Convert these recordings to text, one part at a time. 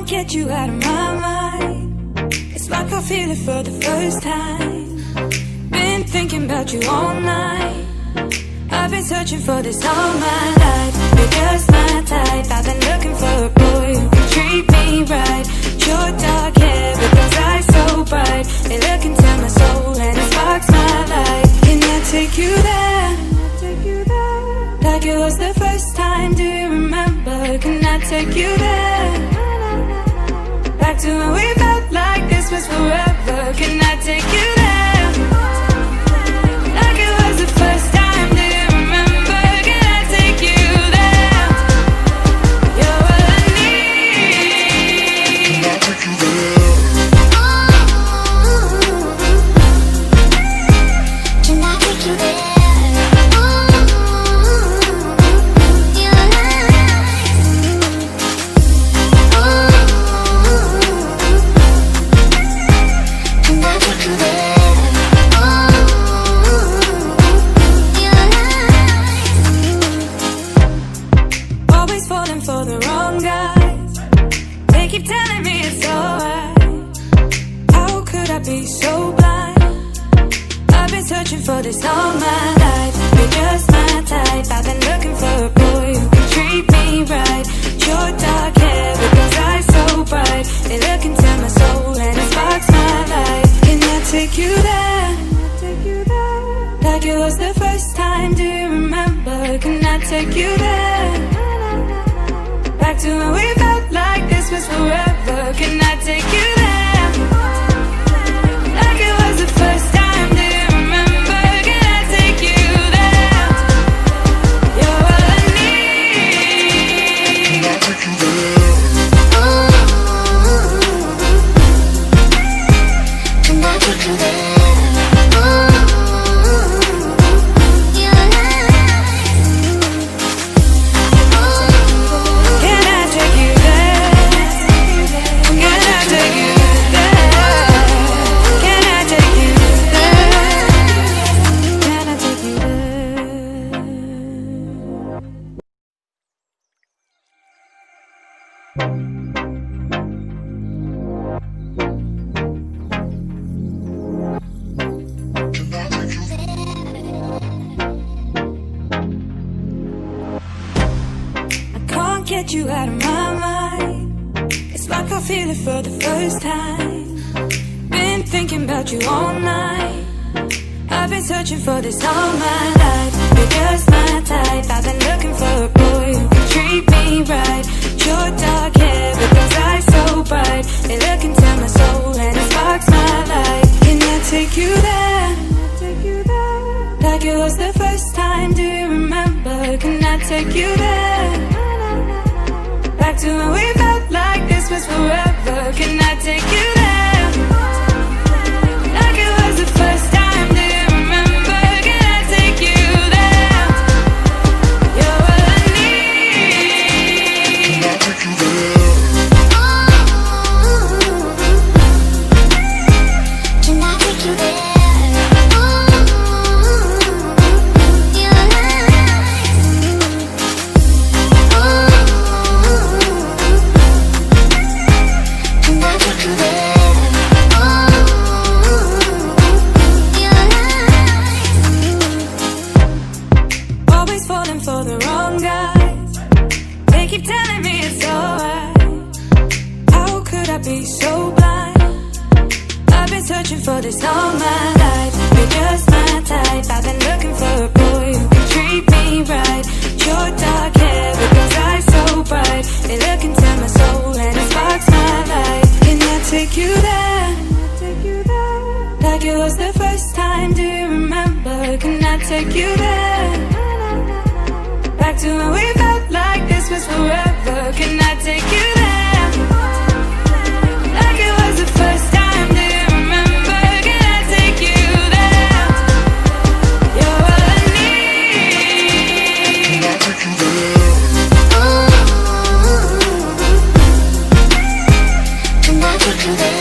Get you out of my mind. It's like I feel it for the first time. Been thinking about you all night. I've been searching for this all my life. You're just my type. I've been looking for a boy who can treat me right. Your dark hair with those eyes so bright. They look into my soul and it sparks my life. Can I take you there? Like it was the first time, do you remember? Can I take you there? Back to when we felt like this was forever. Can I take you there? Like it was the first time, do you remember? Can I take you there? You're what I need. Can I take you there? Can I take you there? For the wrong guys, they keep telling me it's alright. How could I be so blind? I've been searching for this all my life. You're just my type. I've been looking for a boy who can treat me right. Your dark hair with those eyes so bright. They look into my soul and it sparks my life. Can I take you there? Like it was the first time, do you remember? Can I take you there? Back to when we felt like this was forever. Can I take you there? Like it was the first time, do you remember? Can I take you there? You're what I need. Can I take you there? Can I take you there? Get you out of my mind. It's like I feel it for the first time. Been thinking about you all night. I've been searching for this all my life. You're just my type. I've been looking for a boy who can treat me right. Your dark hair with those eyes so bright. They look into my soul and it sparks my life. Can I take you there? Like it was the first time, do you remember? Can I take you there? Back to when we felt like this was forever. Can I take you there? Like it was the first time, do you remember? Can I take you there? You're what I need. Can I take you there? Can I take you there? For the wrong guys, they keep telling me it's alright. How could I be so blind? I've been searching for this all my life. You're just my type. I've been looking for a boy who can treat me right. Your dark hair with those eyes so bright. They look into my soul and it sparks my life. Can I take you there? Like it was the first time, do you remember? Can I take you there? Back to when we felt like this was forever. Can I take you there? Like it was the first time, do you remember? Can I take you there? You're what I need. Can I take you there? Can I take you there?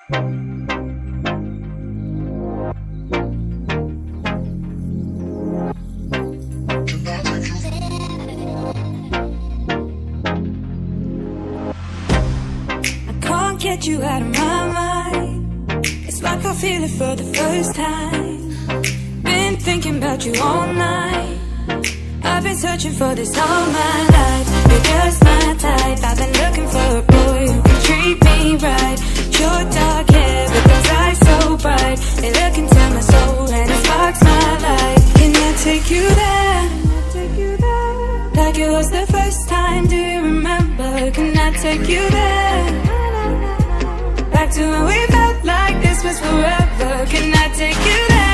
Can't get you out of my mind. It's like I feel it for the first time. Been thinking about you all night. I've been searching for this all my life. You're just my type. I've been looking for a boy who can treat me right. Your dark hair with those eyes so bright, they look into my soul and it sparks my life. Can I take you there? Like it was the first time, do you remember? Can I take you there? Back to when we felt like this was forever. Can I take you there?